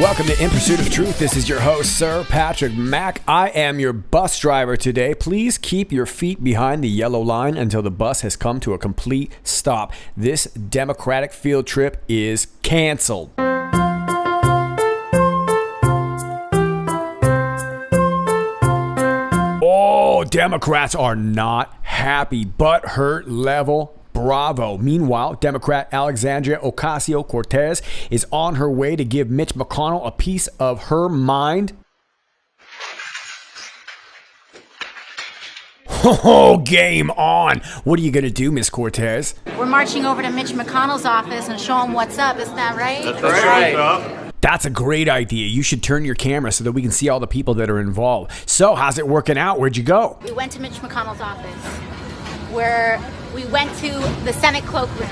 Welcome to In Pursuit of Truth. This is your host, Sir Patrick Mack. I am your bus driver today. Please keep your feet behind the yellow line until the bus has come to a complete stop. This Democratic field trip is canceled. Oh, Democrats are not happy. Butthurt level. Bravo. Meanwhile, Democrat Alexandria Ocasio-Cortez is on her way to give Mitch McConnell a piece of her mind. Oh, game on. What are you going to do, Miss Cortez? We're marching over to Mitch McConnell's office and show him what's up. Isn't that right? That's right. That's a great idea. You should turn your camera so that we can see all the people that are involved. So, how's it working out? Where'd you go? We went to Mitch McConnell's office, where we went to the Senate cloakroom.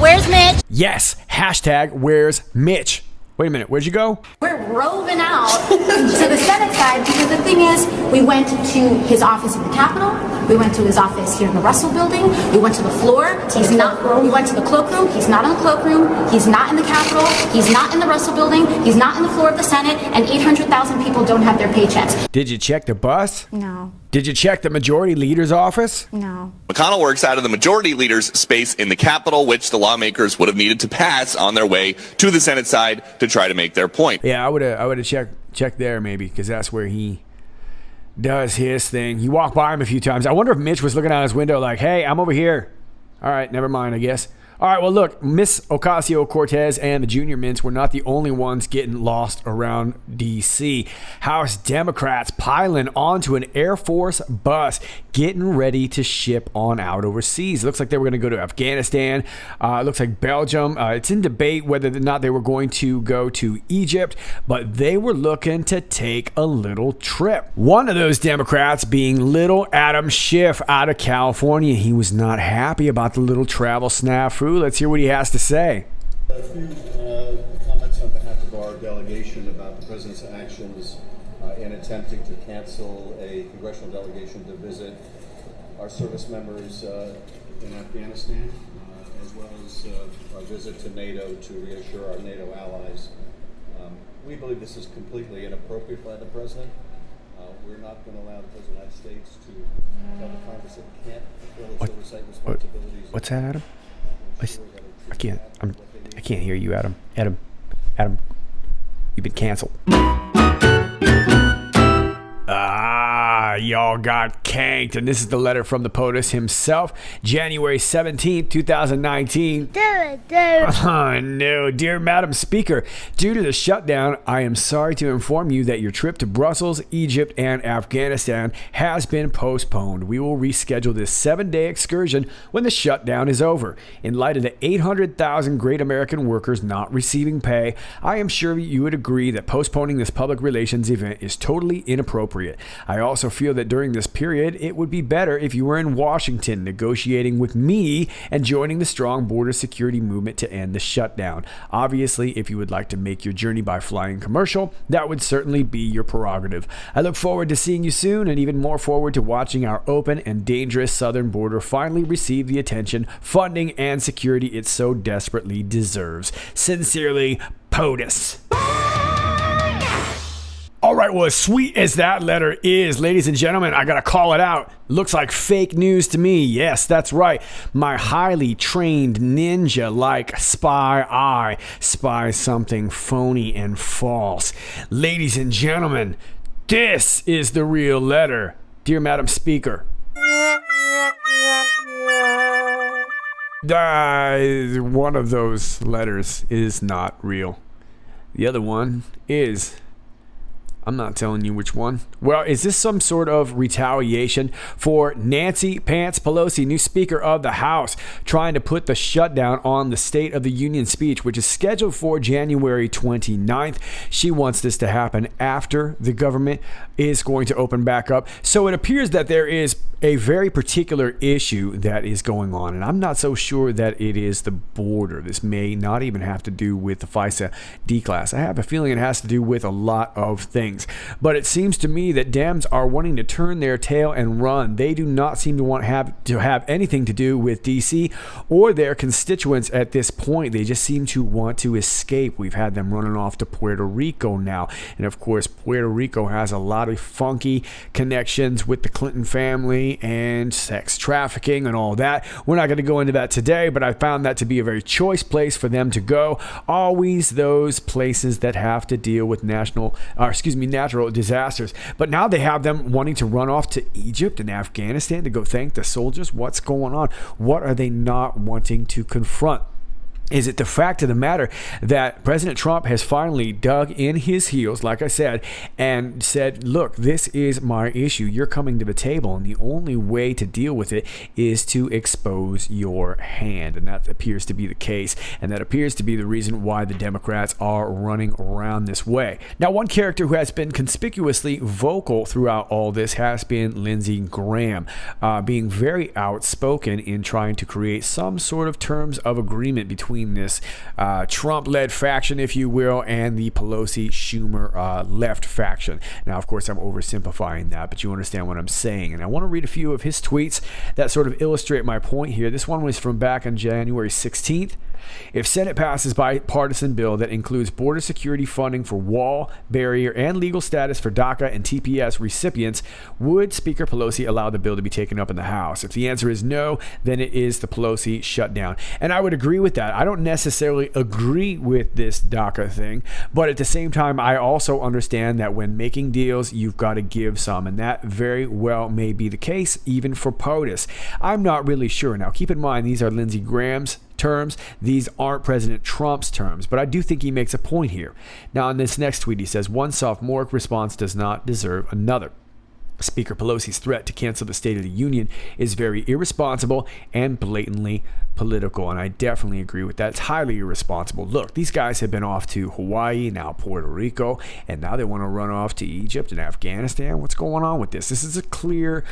Where's Mitch? Yes, hashtag where's Mitch. Wait a minute, where'd you go? We're roving out to the Senate side because the thing is, we went to his office in the Capitol. We went to his office here in the Russell building. We went to the floor. We went to the cloakroom. He's not in the cloakroom. He's not in the Capitol. He's not in the Russell building. He's not in the floor of the Senate. And 800,000 people don't have their paychecks. Did you check the bus? No. Did you check the majority leader's office? No. McConnell works out of the majority leader's space in the Capitol, which the lawmakers would have needed to pass on their way to the Senate side to try to make their point. Yeah, I would have checked there maybe, because that's where he does his thing. You walk by him a few times. I wonder if Mitch was looking out his window like, hey, I'm over here. All right, never mind, I guess. All right, well, look, Miss Ocasio-Cortez and the Junior Mints were not the only ones getting lost around D.C. House Democrats piling onto an Air Force bus, getting ready to ship on out overseas. It looks like they were going to go to Afghanistan. It looks like Belgium. It's in debate whether or not they were going to go to Egypt, but they were looking to take a little trip. One of those Democrats being little Adam Schiff out of California. He was not happy about the little travel snafu. Let's hear what he has to say. A few comments on behalf of our delegation about the president's actions in attempting to cancel a congressional delegation to visit our service members in Afghanistan, as well as our visit to NATO to reassure our NATO allies. We believe this is completely inappropriate by the president. We're not going to allow the president of the United States to tell the Congress that it can't fulfill its oversight responsibilities. What's that, Adam? I can't hear you, Adam. Adam, you've been canceled. Y'all got canked, and this is the letter from the POTUS himself, January 17th, 2019. Oh, no. Dear Madam Speaker, due to the shutdown, I am sorry to inform you that your trip to Brussels, Egypt, and Afghanistan has been postponed. We will reschedule this 7-day excursion when the shutdown is over. In light of the 800,000 great American workers not receiving pay, I am sure you would agree that postponing this public relations event is totally inappropriate. I also feel that during this period, it would be better if you were in Washington negotiating with me and joining the strong border security movement to end the shutdown. Obviously, if you would like to make your journey by flying commercial, that would certainly be your prerogative. I look forward to seeing you soon, and even more forward to watching our open and dangerous southern border finally receive the attention, funding, and security it so desperately deserves. Sincerely, POTUS. All right, well, as sweet as that letter is, ladies and gentlemen, I gotta call it out. Looks like fake news to me. Yes, that's right. My highly trained ninja-like spy eye spies something phony and false. Ladies and gentlemen, this is the real letter. Dear Madam Speaker. One of those letters is not real. The other one is I'm not telling you which one. Well, is this some sort of retaliation for Nancy Pants Pelosi, new Speaker of the House, trying to put the shutdown on the State of the Union speech, which is scheduled for January 29th? She wants this to happen after the government is going to open back up. So it appears that there is a very particular issue that is going on, and I'm not so sure that it is the border. This may not even have to do with the FISA D-class. I have a feeling it has to do with a lot of things. But it seems to me that Dems are wanting to turn their tail and run. They do not seem to want to have anything to do with D.C. or their constituents at this point. They just seem to want to escape. We've had them running off to Puerto Rico now. And of course, Puerto Rico has a lot of funky connections with the Clinton family and sex trafficking and all that. We're not going to go into that today, but I found that to be a very choice place for them to go. Always those places that have to deal with natural disasters. But now they have them wanting to run off to Egypt and Afghanistan to go thank the soldiers. What's going on? What are they not wanting to confront? Is it the fact of the matter that President Trump has finally dug in his heels, like I said, and said, look, this is my issue. You're coming to the table, and the only way to deal with it is to expose your hand. And that appears to be the case, and that appears to be the reason why the Democrats are running around this way. Now, one character who has been conspicuously vocal throughout all this has been Lindsey Graham, being very outspoken in trying to create some sort of terms of agreement between this Trump-led faction, if you will, and the Pelosi-Schumer left faction. Now, of course, I'm oversimplifying that, but you understand what I'm saying. And I want to read a few of his tweets that sort of illustrate my point here. This one was from back on January 16th. If Senate passes bipartisan bill that includes border security funding for wall, barrier, and legal status for DACA and TPS recipients, would Speaker Pelosi allow the bill to be taken up in the House? If the answer is no, then it is the Pelosi shutdown. And I would agree with that. I don't necessarily agree with this DACA thing, but at the same time, I also understand that when making deals, you've got to give some, and that very well may be the case even for POTUS. I'm not really sure. Now, keep in mind, these are Lindsey Graham's terms. These aren't President Trump's terms, but I do think he makes a point here. Now, in this next tweet, he says, one sophomoric response does not deserve another. Speaker Pelosi's threat to cancel the State of the Union is very irresponsible and blatantly political, and I definitely agree with that. It's highly irresponsible. Look, these guys have been off to Hawaii, now Puerto Rico, and now they want to run off to Egypt and Afghanistan. What's going on with this? This is a clear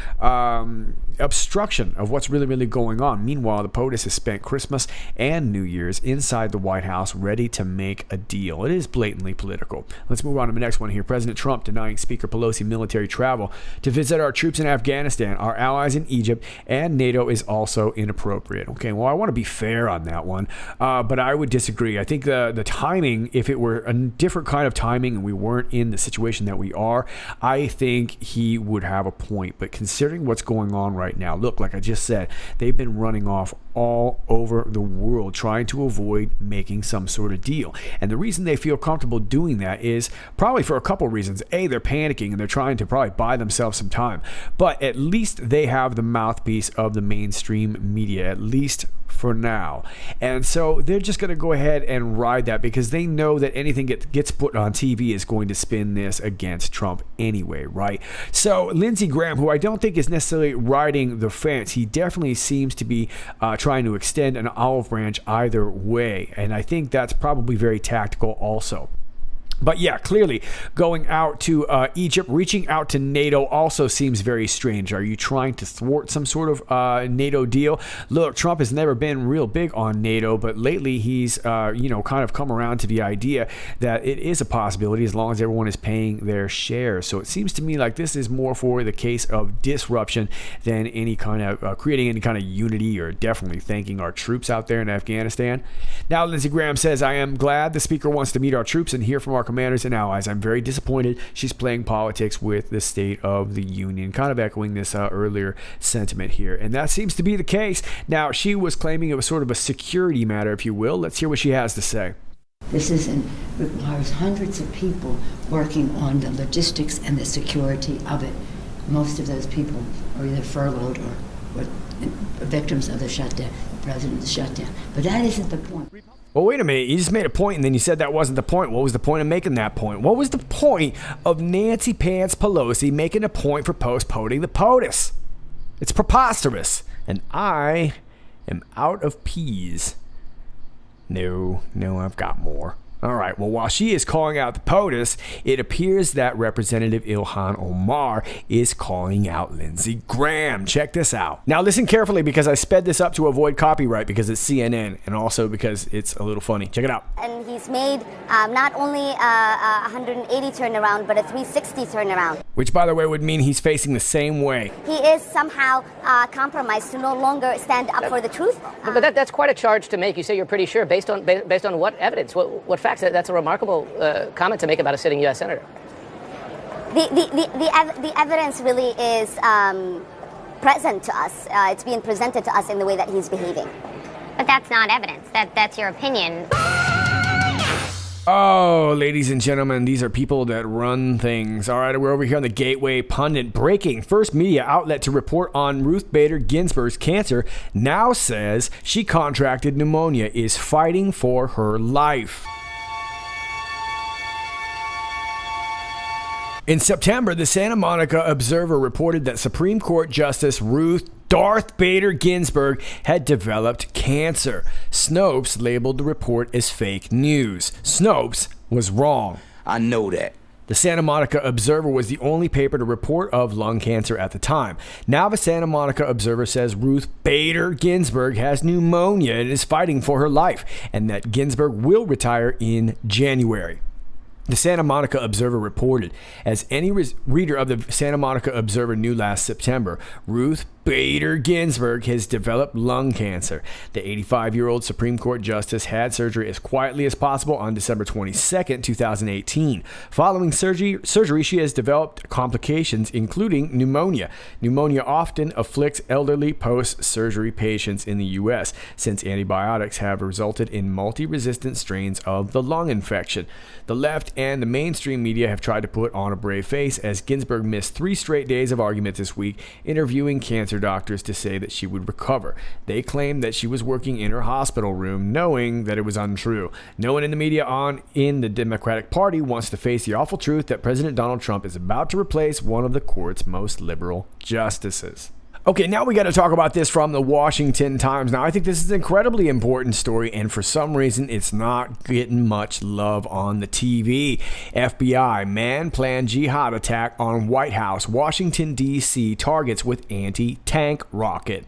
obstruction of what's really, really going on. Meanwhile, the POTUS has spent Christmas and New Year's inside the White House ready to make a deal. It is blatantly political. Let's move on to the next one here. President Trump denying Speaker Pelosi military travel to visit our troops in Afghanistan, our allies in Egypt, and NATO is also inappropriate. Okay, well, I want to be fair on that one, but I would disagree. I think the timing, if it were a different kind of timing and we weren't in the situation that we are, I think he would have a point. But considering what's going on right now, look, like I just said, they've been running off all over the world trying to avoid making some sort of deal. And the reason they feel comfortable doing that is probably for a couple reasons. A, they're panicking and they're trying to probably buy themselves some time. But at least they have the mouthpiece of the mainstream media, at least for now. And so they're just going to go ahead and ride that because they know that anything gets put on TV is going to spin this against Trump anyway, right? So Lindsey Graham, who I don't think is necessarily riding the fence, he definitely seems to be trying to extend an olive branch either way. And I think that's probably very tactical also. But yeah, clearly going out to Egypt, reaching out to NATO also seems very strange. Are you trying to thwart some sort of NATO deal? Look, Trump has never been real big on NATO, but lately he's kind of come around to the idea that it is a possibility as long as everyone is paying their share. So it seems to me like this is more for the case of disruption than any kind of creating any kind of unity or definitely thanking our troops out there in Afghanistan. Now, Lindsey Graham says, I am glad the speaker wants to meet our troops and hear from our commanders and allies. I'm very disappointed she's playing politics with the State of the Union, kind of echoing this earlier sentiment here. And that seems to be the case. Now, she was claiming it was sort of a security matter, if you will. Let's hear what she has to say. This requires hundreds of people working on the logistics and the security of it. Most of those people are either furloughed or victims of the shutdown, the president's shutdown. But that isn't the point. Well, wait a minute. You just made a point and then you said that wasn't the point. What was the point of making that point? What was the point of Nancy Pants Pelosi making a point for postponing the POTUS? It's preposterous. And I am out of peas. No, I've got more. All right, well, while she is calling out the POTUS, it appears that Representative Ilhan Omar is calling out Lindsey Graham. Check this out. Now, listen carefully because I sped this up to avoid copyright because it's CNN and also because it's a little funny. Check it out. And he's made not only a 180 turnaround, but a 360 turnaround. Which, by the way, would mean he's facing the same way. He is somehow compromised to no longer stand up for the truth. But that's quite a charge to make. You say you're pretty sure based on what evidence, what facts? That's a remarkable comment to make about a sitting U.S. senator. The evidence really is present to us. It's being presented to us in the way that he's behaving. But that's not evidence. That's your opinion. Oh, ladies and gentlemen, these are people that run things. All right, we're over here on the Gateway Pundit. Breaking. First media outlet to report on Ruth Bader Ginsburg's cancer now says she contracted pneumonia, is fighting for her life. In September, the Santa Monica Observer reported that Supreme Court Justice Ruth Darth Bader Ginsburg had developed cancer. Snopes labeled the report as fake news. Snopes was wrong. I know that. The Santa Monica Observer was the only paper to report of lung cancer at the time. Now the Santa Monica Observer says Ruth Bader Ginsburg has pneumonia and is fighting for her life, and that Ginsburg will retire in January. The Santa Monica Observer reported, as any reader of the Santa Monica Observer knew last September, Ruth Bader Ginsburg has developed lung cancer. The 85-year-old Supreme Court Justice had surgery as quietly as possible on December 22, 2018. Following surgery, she has developed complications, including pneumonia. Pneumonia often afflicts elderly post-surgery patients in the U.S., since antibiotics have resulted in multi-resistant strains of the lung infection. The left and the mainstream media have tried to put on a brave face as Ginsburg missed 3 straight days of argument this week, interviewing cancer doctors to say that she would recover. They claimed that she was working in her hospital room, knowing that it was untrue. No one in the media in the Democratic Party wants to face the awful truth that President Donald Trump is about to replace one of the court's most liberal justices. Okay, now we got to talk about this from the Washington Times. Now, I think this is an incredibly important story, and for some reason, it's not getting much love on the TV. FBI, man planned jihad attack on White House. Washington, D.C. targets with anti-tank rocket.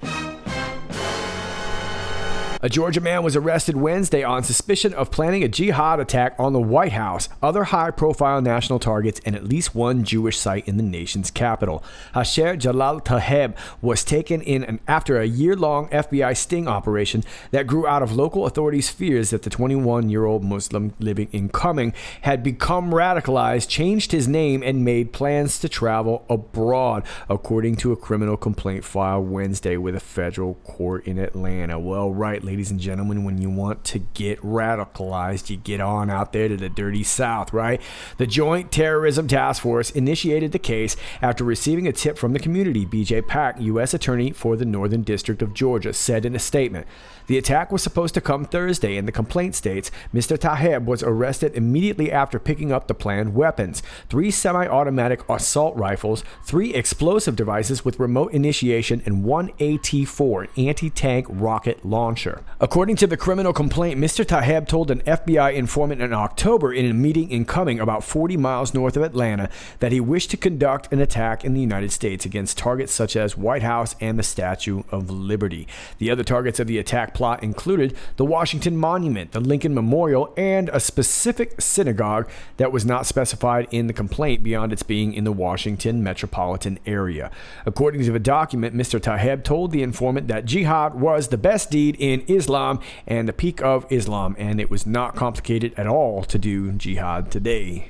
A Georgia man was arrested Wednesday on suspicion of planning a jihad attack on the White House, other high-profile national targets, and at least one Jewish site in the nation's capital. Hasher Jalal Taheb was taken in after a year-long FBI sting operation that grew out of local authorities' fears that the 21-year-old Muslim living in Cumming had become radicalized, changed his name, and made plans to travel abroad, according to a criminal complaint filed Wednesday with a federal court in Atlanta. Well, right, ladies and gentlemen, when you want to get radicalized, you get on out there to the dirty South, right? The Joint Terrorism Task Force initiated the case after receiving a tip from the community. BJ Pack, U.S. Attorney for the Northern District of Georgia, said in a statement, the attack was supposed to come Thursday, and the complaint states Mr. Taheb was arrested immediately after picking up the planned weapons: 3 semi-automatic assault rifles, 3 explosive devices with remote initiation, and 1 AT-4 anti-tank rocket launcher. According to the criminal complaint, Mr. Taheb told an FBI informant in October in a meeting in Cumming, about 40 miles north of Atlanta, that he wished to conduct an attack in the United States against targets such as White House and the Statue of Liberty. The other targets of the attack plot included the Washington Monument, the Lincoln Memorial, and a specific synagogue that was not specified in the complaint beyond its being in the Washington metropolitan area. According to the document, Mr. Taheb told the informant that jihad was the best deed in Islam and the peak of Islam, and it was not complicated at all to do jihad today,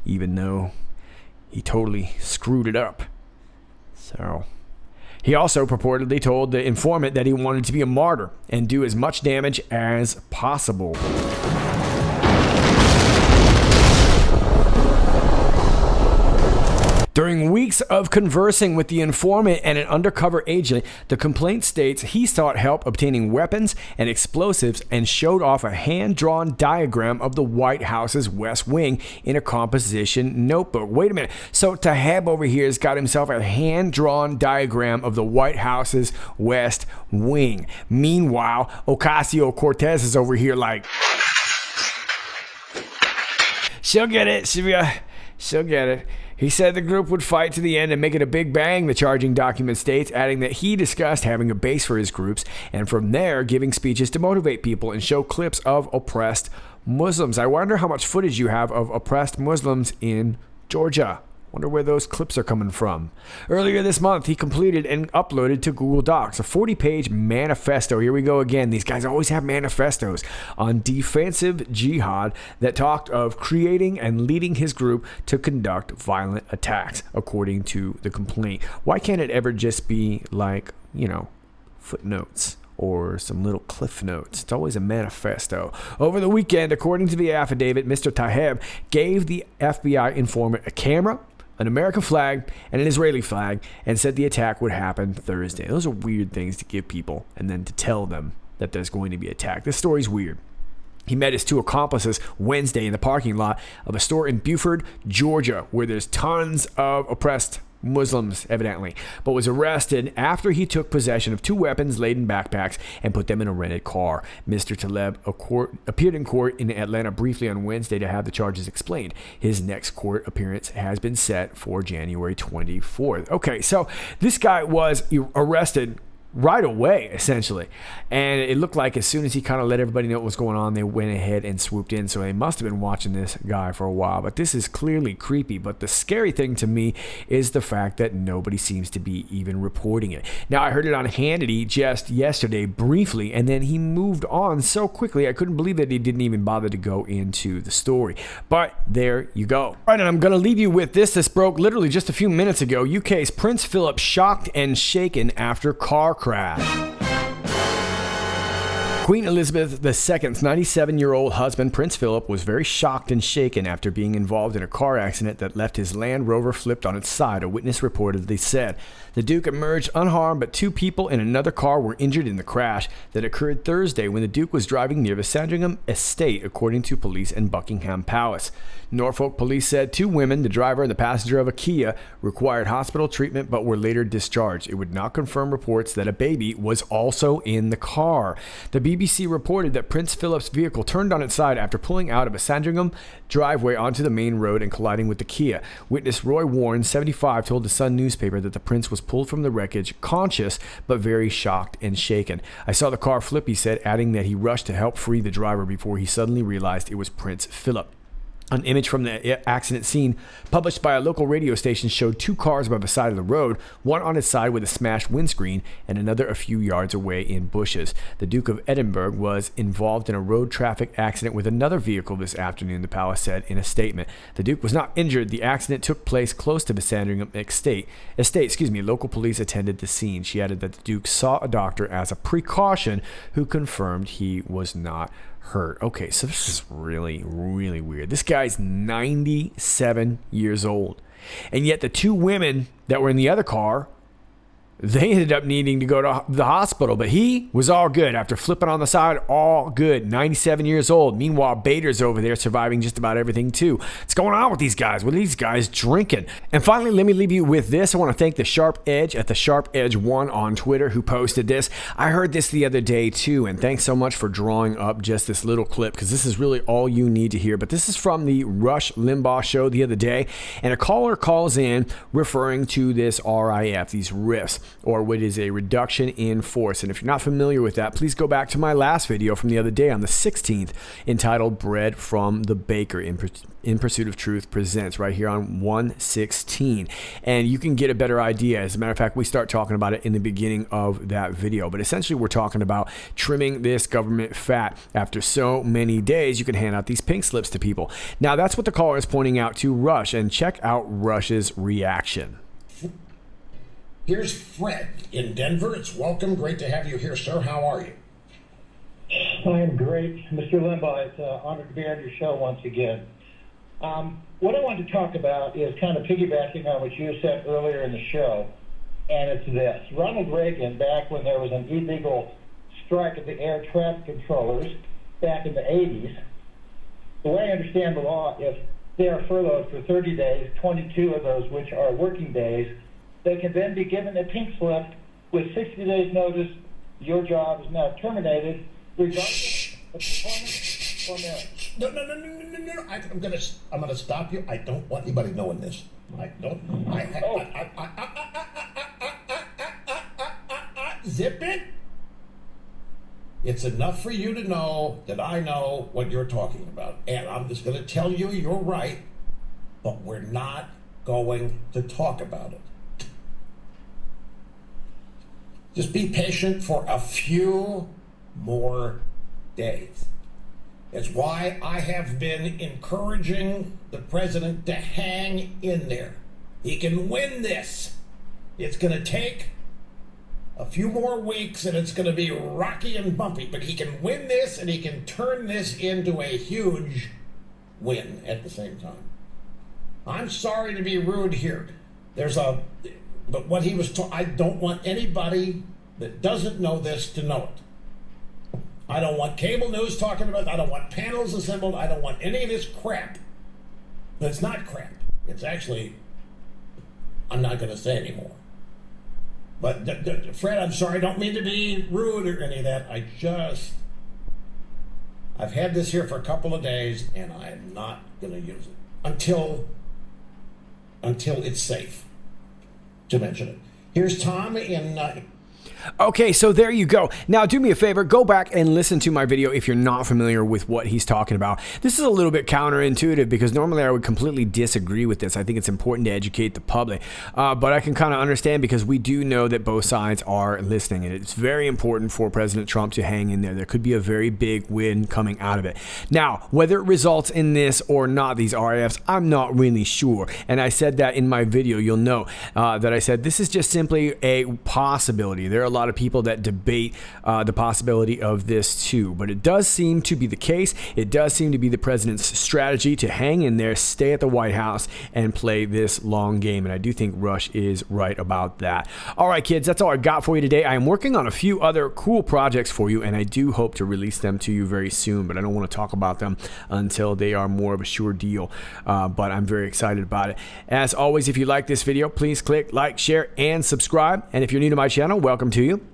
even though he totally screwed it up. So he also purportedly told the informant that he wanted to be a martyr and do as much damage as possible. During weeks of conversing with the informant and an undercover agent, the complaint states he sought help obtaining weapons and explosives and showed off a hand-drawn diagram of the White House's West Wing in a composition notebook. Wait a minute. So Tlaib over here has got himself a hand-drawn diagram of the White House's West Wing. Meanwhile, Ocasio-Cortez is over here like, she'll get it. She'll get it. He said the group would fight to the end and make it a big bang, the charging document states, adding that he discussed having a base for his groups and from there giving speeches to motivate people and show clips of oppressed Muslims. I wonder how much footage you have of oppressed Muslims in Georgia. Wonder where those clips are coming from. Earlier this month, he completed and uploaded to Google Docs a 40-page manifesto. Here we go again. These guys always have manifestos on defensive jihad that talked of creating and leading his group to conduct violent attacks, according to the complaint. Why can't it ever just be like, footnotes? Or some little cliff notes. It's always a manifesto. Over the weekend, according to the affidavit, Mr. Tlaib gave the FBI informant a camera, an American flag, and an Israeli flag, and said the attack would happen Thursday. Those are weird things to give people, and then to tell them that there's going to be an attack. This story's weird. He met his two accomplices Wednesday in the parking lot of a store in Buford, Georgia, where there's tons of oppressed Muslims, evidently, but was arrested after he took possession of two weapons-laden backpacks and put them in a rented car. Mr. Tlaib appeared in court in Atlanta briefly on Wednesday to have the charges explained. His next court appearance has been set for January 24th. Okay, so this guy was arrested right away, essentially. And it looked like as soon as he kind of let everybody know what was going on, they went ahead and swooped in. So they must have been watching this guy for a while. But this is clearly creepy. But the scary thing to me is the fact that nobody seems to be even reporting it. Now, I heard it on Hannity just yesterday briefly, and then he moved on so quickly, I couldn't believe that he didn't even bother to go into the story. But there you go. All right, and I'm going to leave you with this. This broke literally just a few minutes ago. UK's Prince Philip shocked and shaken after car crash. Queen Elizabeth II's 97-year-old husband, Prince Philip, was very shocked and shaken after being involved in a car accident that left his Land Rover flipped on its side, a witness reportedly said. The Duke emerged unharmed, but two people in another car were injured in the crash that occurred Thursday when the Duke was driving near the Sandringham estate, according to police in Buckingham Palace. Norfolk police said two women, the driver and the passenger of a Kia, required hospital treatment but were later discharged. It would not confirm reports that a baby was also in the car. The BBC reported that Prince Philip's vehicle turned on its side after pulling out of a Sandringham driveway onto the main road and colliding with the Kia. Witness Roy Warren, 75, told the Sun newspaper that the prince was pulled from the wreckage, conscious but very shocked and shaken. I saw the car flip, he said, adding that he rushed to help free the driver before he suddenly realized it was Prince Philip. An image from the accident scene published by a local radio station showed two cars by the side of the road, one on its side with a smashed windscreen and another a few yards away in bushes. The Duke of Edinburgh was involved in a road traffic accident with another vehicle this afternoon, the palace said in a statement. The Duke was not injured. The accident took place close to the Sandringham estate. Local police attended the scene. She added that the Duke saw a doctor as a precaution who confirmed he was not hurt. Okay, so this is really, really weird. This guy's 97 years old. And yet the two women that were in the other car, they ended up needing to go to the hospital, but he was all good after flipping on the side, all good, 97 years old. Meanwhile, Bader's over there surviving just about everything too. What's going on with these guys? What are these guys drinking? And finally, let me leave you with this. I want to thank the Sharp Edge at the Sharp Edge 1 on Twitter who posted this. I heard this the other day too, and thanks so much for drawing up just this little clip because this is really all you need to hear. But this is from the Rush Limbaugh show the other day, and a caller calls in referring to this RIF, these riffs, or what is a reduction in force. And if you're not familiar with that, please go back to my last video from the other day on the 16th entitled Bread from the Baker in Pursuit of Truth Presents, right here on 116. And you can get a better idea. As a matter of fact, we start talking about it in the beginning of that video. But essentially, we're talking about trimming this government fat. After so many days, you can hand out these pink slips to people. Now, that's what the caller is pointing out to Rush. And check out Rush's reaction. Here's Fred in Denver. It's welcome. Great to have you here, sir. How are you? I am great. Mr. Limbaugh, it's an honor to be on your show once again. What I wanted to talk about is kind of piggybacking on what you said earlier in the show, and it's this. Ronald Reagan, back when there was an illegal strike of the air traffic controllers back in the 80s, the way I understand the law, if they are furloughed for 30 days, 22 of those which are working days, they can then be given a pink slip with 60 days notice. Your job is now terminated, regardless of performance or merit. No. I'm gonna stop you. I don't want anybody knowing this. Zip it. It's enough for you to know that I know what you're talking about. And I'm just going to tell you you're right, but we're not going to talk about it. Just be patient for a few more days. It's why I have been encouraging the president to hang in there. He can win this. It's going to take a few more weeks, and it's going to be rocky and bumpy, but he can win this, and he can turn this into a huge win at the same time. I'm sorry to be rude here. But what he was I don't want anybody that doesn't know this to know it. I don't want cable news talking about it. I don't want panels assembled. I don't want any of this crap. But it's not crap. It's actually, I'm not going to say anymore. But, Fred, I'm sorry, I don't mean to be rude or any of that. I've had this here for a couple of days, and I'm not going to use it until it's safe to mention it. Here's Tom in... Okay, so there you go. Now, do me a favor, go back and listen to my video if you're not familiar with what he's talking about. This is a little bit counterintuitive because normally I would completely disagree with this. I think it's important to educate the public, but I can kind of understand because we do know that both sides are listening, and it's very important for President Trump to hang in there. There could be a very big win coming out of it. Now, whether it results in this or not, these RAFs, I'm not really sure, and I said that in my video. You'll know that I said this is just simply a possibility. There are a lot of people that debate the possibility of this too, but it does seem to be the case. It does seem to be the president's strategy to hang in there, stay at the White House, and play this long game, and I do think Rush is right about that. All right, kids, that's all I got for you today. I am working on a few other cool projects for you, and I do hope to release them to you very soon, but I don't want to talk about them until they are more of a sure deal, but I'm very excited about it. As always, if you like this video, please click like, share, and subscribe, and if you're new to my channel, welcome to you.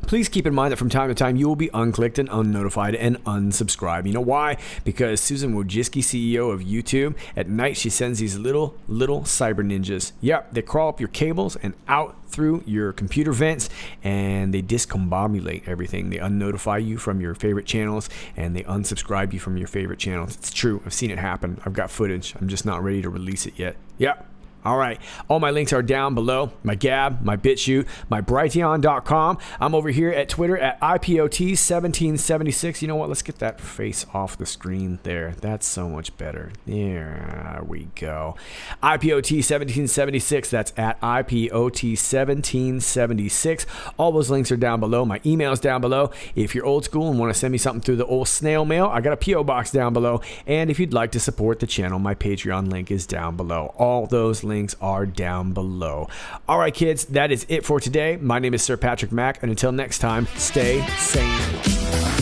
Please keep in mind that from time to time you will be unclicked and unnotified and unsubscribed. You know why? Because Susan Wojcicki, CEO of YouTube, at night she sends these little cyber ninjas. Yep, they crawl up your cables and out through your computer vents, and they discombobulate everything. They unnotify you from your favorite channels, and they unsubscribe you from your favorite channels. It's true. I've seen it happen. I've got footage. I'm just not ready to release it yet. Yep. All right, all my links are down below. My Gab, my BitChute, my Brighteon.com. I'm over here at Twitter at IPOT1776. You know what? Let's get that face off the screen there. That's so much better. There we go. IPOT1776. That's at IPOT1776. All those links are down below. My email's down below. If you're old school and want to send me something through the old snail mail, I got a P.O. box down below. And if you'd like to support the channel, my Patreon link is down below. All those links are down below. All right, kids, that is it for today. My name is Sir Patrick Mack, and until next time, stay sane.